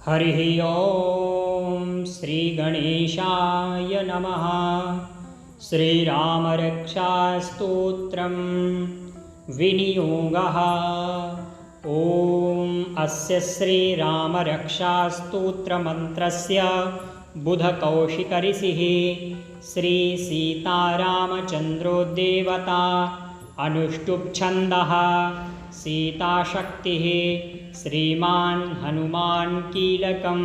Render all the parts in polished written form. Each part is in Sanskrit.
हरिः ओं श्रीगणेशाय नमः। श्रीरामरक्षास्तोत्रं विनियोगः। ॐ अस्य श्रीरामरक्षास्तोत्रमन्त्रस्य बुधकौशिकऋषिः श्रीसीतारामचन्द्रो देवता अनुष्टुप्छन्दः सीताशक्तिः श्रीमान् हनुमान् कीलकं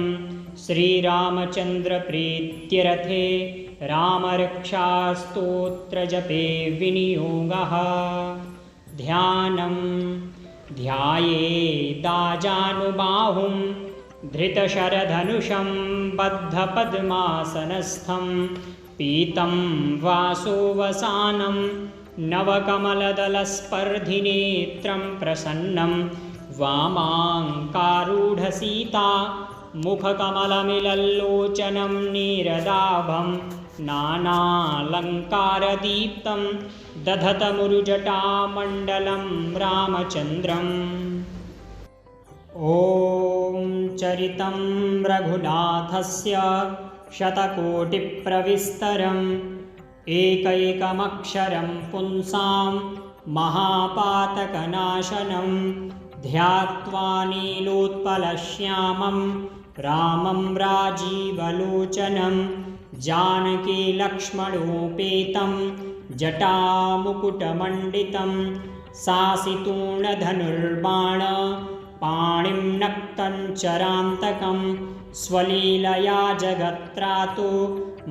श्रीरामचन्द्रप्रीत्यर्थे रामरक्षास्तोत्रजपे विनियोगः। ध्यानं ध्यायेदाजानुबाहुं धृतशरधनुषं बद्धपद्मासनस्थं पीतं वासोवसानं नवकमलदलस्पर्धिनेत्रं प्रसन्नं वामाङ्कारूढसीता मुखकमलमिलल्लोचनं नीरदाभं नानालङ्कारदीप्तं दधतमुरुजटामण्डलं रामचन्द्रम्। ॐ चरितं रघुनाथस्य शतकोटिप्रविस्तरम् एकैकमक्षरं पुंसां महापातकनाशनं ध्यात्वा नीलोत्पलश्यामं रामं राजीवलोचनं जानकीलक्ष्मणोपेतं जटामुकुटमण्डितं सासितूणधनुर्बाण पाणिं नक्तं चरान्तकं स्वलीलया जगत्त्रातो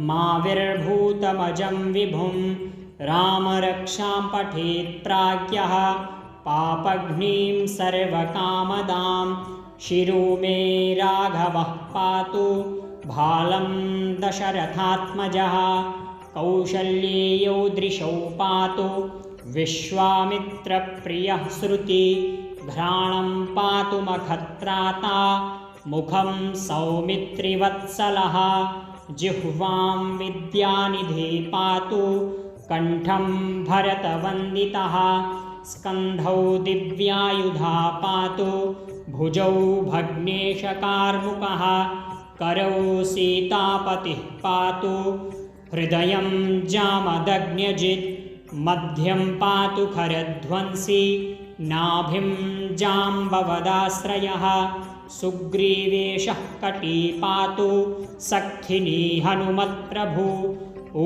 माविर्भूतमजं विभुं रामरक्षां पठेत् प्राज्ञः पापघ्नीं सर्वकामदां शिरो मे राघवः पातु भालं दशरथात्मजः कौशल्येयो दृशौ पातु विश्वामित्रप्रियः श्रुति घ्राणं पातु मखत्राता मुखं सौमित्रिवत्सलः जिह्वां विद्यानिधे पातु कण्ठं भरतवन्दितः स्कन्धौ दिव्यायुधा पातु भुजौ भग्नेशकार्मुकः करौ सीतापतिः पातु हृदयं जामदग्न्यजित् मध्यं पातु खरध्वंसी नाभिं जाम्बवदाश्रयः सुग्रीवेशः कटी पातु सख्खिनी हनुमत्प्रभु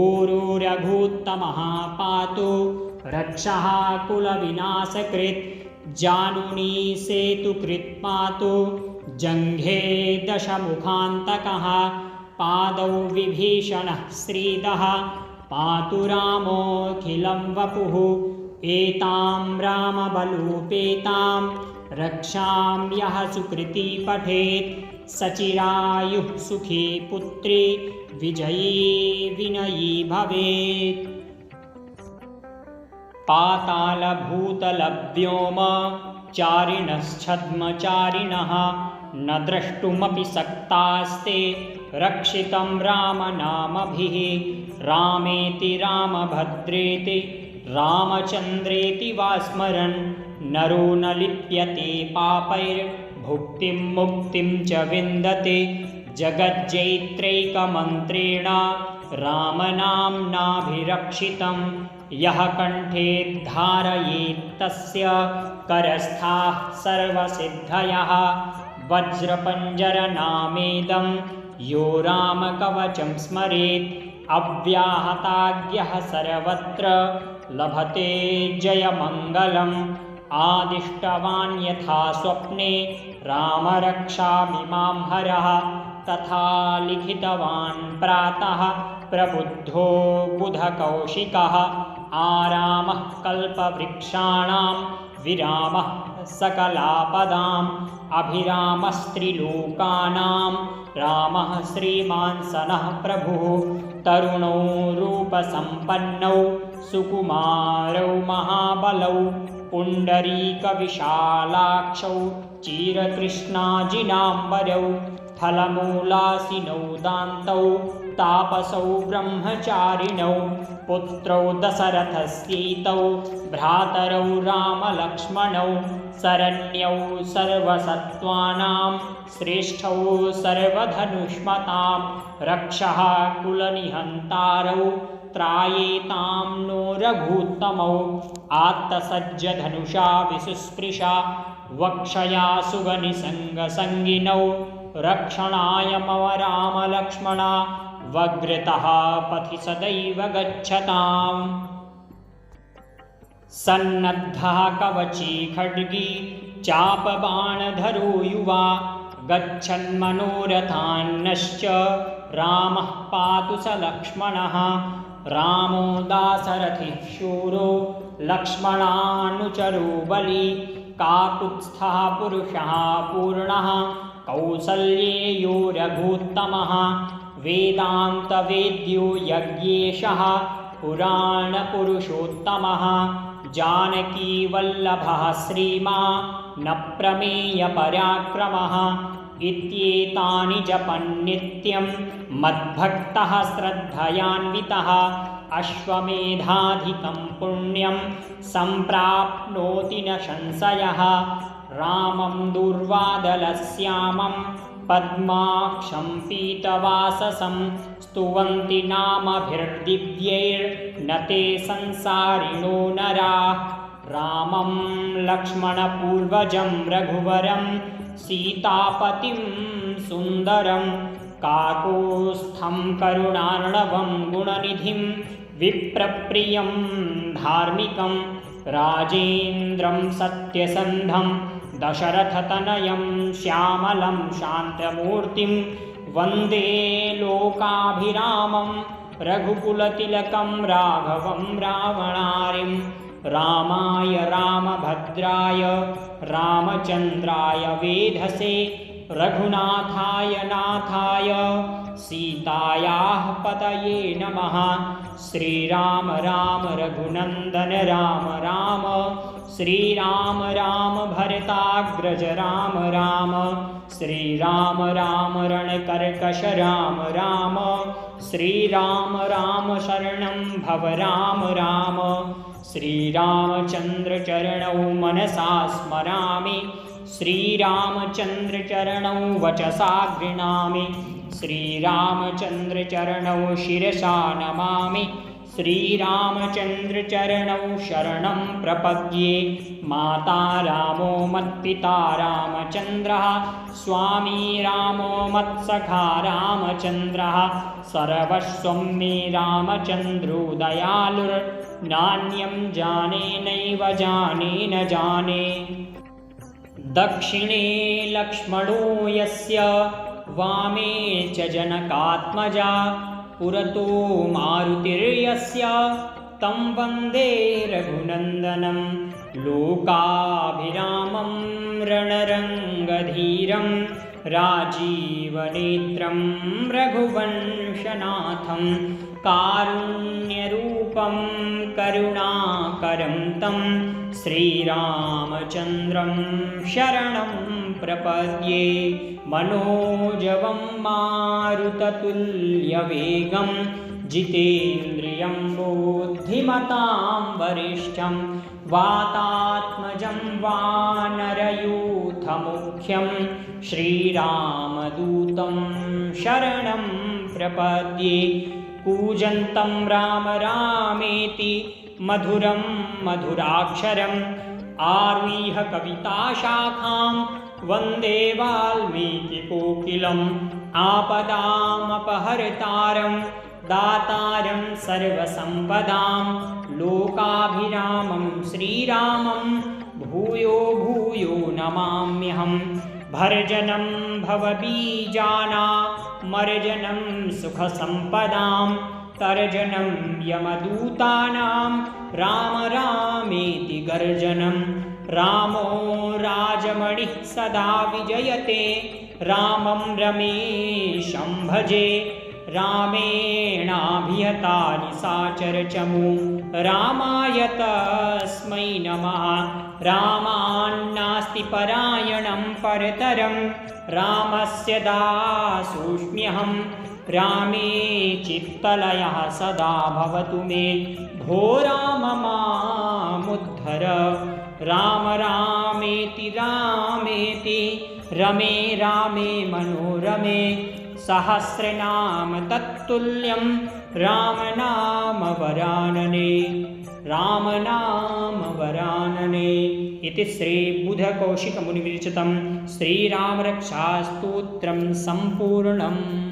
ऊरू रघूत्तमः पातु रक्षः कुलविनाशकृत् जानुनी सेतुकृत् पातु जङ्घे दशमुखान्तकः पादौ विभीषणः श्रीदः पातु रामोऽखिलं वपुः एतां रामबलोपेतां रक्षां यः सुकृती पठेत् सचिरायुः सुखी पुत्री विजयी विनयी भवेत्। पातालभूतलव्योम चारिणश्छद्मचारिणः न द्रष्टुमपि शक्तास्ते रक्षितं रामनामभिः रामेति रामभद्रेति रामचन्द्रेति वा स्मरन् नरो न लिप्यते पापैर्भुक्तिं मुक्तिं च विन्दते जगज्जैत्रैकमन्त्रेण रामनाम्नाभिरक्षितं यः कण्ठे धारयेत् तस्य करस्थाः सर्वसिद्धयः वज्रपञ्जरनामेदं यो रामकवचं स्मरेत् अव्याहताज्ञः सर्वत्र लभते जयमङ्गलम् आदिष्टवान् यथा स्वप्ने रामरक्षामिमां हरः तथा लिखितवान् प्रातः प्रबुद्धो बुधकौशिकः आरामः कल्पवृक्षाणां विरामः सकलापदाम् अभिरामस्त्रिलोकानां रामः श्रीमान् सनः प्रभुः तरुणौ रूपसम्पन्नौ सुकुमारौ महाबलौ पुण्डरीकविशालाक्षौ चिरकृष्णाजिनाम्बरौ फलमूलासिनौ दान्तौ तापसौ ब्रह्मचारिणौ पुत्रौ दशरथस्यैतौ भ्रातरौ रामलक्ष्मणौ शरण्यौ सर्वसत्त्वानां श्रेष्ठौ सर्वधनुष्मतां रक्षः कुलनिहन्तारौ त्रायेतां नो रघूत्तमौ आत्तसज्जधनुषा विसुस्पृशा वक्षया सुगनिसङ्गसङ्गिनौ रक्षणाय मम रामलक्ष्मणा वग्रतः पथि सदैव गच्छताम् सन्नद्धः कवची खड्गी चापबाणधरो युवा गच्छन्मनोरथान्नश्च रामः पातु स लक्ष्मणः रामो दाशरथिः शूरो लक्ष्मणानुचरो बली काकुत्स्थः पुरुषः पूर्णः कौसल्येयो रघूत्तमः वेदान्तवेद्यो यज्ञेशः पुराणपुरुषोत्तमः जानकीवल्लभः श्रीमान् प्रमेयपराक्रमः इत्येतानि जपन्नित्यं मद्भक्तः श्रद्धयान्वितः अश्वमेधाधिकं पुण्यं सम्प्राप्नोति न संशयः रामं दूर्वादलश्यामं पद्माक्षं पीतवाससं स्तुवन्ति नामभिर्दिव्यैर्न ते संसारिणो नराः रामं लक्ष्मणपूर्वजं रघुवरं सीतापतिं सुन्दरं काकोस्थं करुणार्णवं गुणनिधिं विप्रप्रियं धार्मिकं राजेन्द्रं सत्यसन्धं दशरथतनयं श्यामलं शान्तमूर्तिं वन्दे लोकाभिरामं रघुकुलतिलकं राघवं रावणारिं रामाय रामभद्राय रामचन्द्राय वेधसे रघुनाथाय नाथाय सीतायाः पतये नमः श्रीराम राम रघुनन्दन राम राम श्रीराम राम भरताग्रज राम राम श्रीराम राम रणकर्कश राम राम श्रीराम राम शरणं भव राम राम श्रीरामचन्द्रचरणौ मनसा स्मरामि श्रीरामचन्द्रचरणौ वचसा गृह्णामि श्रीरामचन्द्रचरणौ शिरसा नमामि श्रीरामचन्द्रचरणौ शरणं प्रपद्ये माता रामो मत्पिता रामचन्द्रः स्वामी रामो मत्सखा रामचन्द्रः सर्वस्वं मे रामचन्द्रो दयालुर्नान्यं जाने नैव जाने न जाने दक्षिणे लक्ष्मणो यस्य वामे च जनकात्मजा पुरतो मारुतिर्यस्य तं वन्दे रघुनन्दनं लोकाभिरामं रणरङ्गधीरं राजीवनेत्रं रघुवंशनाथं कारुण्यरूपं करुणाकरं तं श्रीरामचन्द्रं शरणं प्रपद्ये मनोजवं मारुततुल्यवेगं जितेन्द्रियं बुद्धिमतां वरिष्ठं वातात्मजं वानरयूथमुख्यं श्रीरामदूतं शरणं प्रपद्ये कूजन्तं राम रामेति मधुरं मधुराक्षरम् आरुह्य कविताशाखां वन्दे वाल्मीकिकोकिलम् आपदामपहर्तारं दातारं सर्वसम्पदां लोकाभिरामं श्रीरामं भूयो भूयो नमाम्यहं भर्जनं भवबीजानामर्जनं सुखसम्पदां तर्जनं यमदूतानां राम रामेति गर्जनं रामो राजमणिः सदा विजयते रामं रमेशं भजे रामेणाभिहता निशाचरचमू रामाय तस्मै नमः रामान्नास्ति परायणं परतरं रामस्य दासोऽस्म्यहं रामे चित्तलयः सदा भवतु मे भो राम मामुद्धर राम रामेति रामेति रमे रामे मनोरमे सहस्रनाम तत्तुल्यं रामनामवरानने रामनामवरानने। इति श्रीबुधकौशिकमुनिविरचितं श्रीरामरक्षास्तोत्रं सम्पूर्णम्।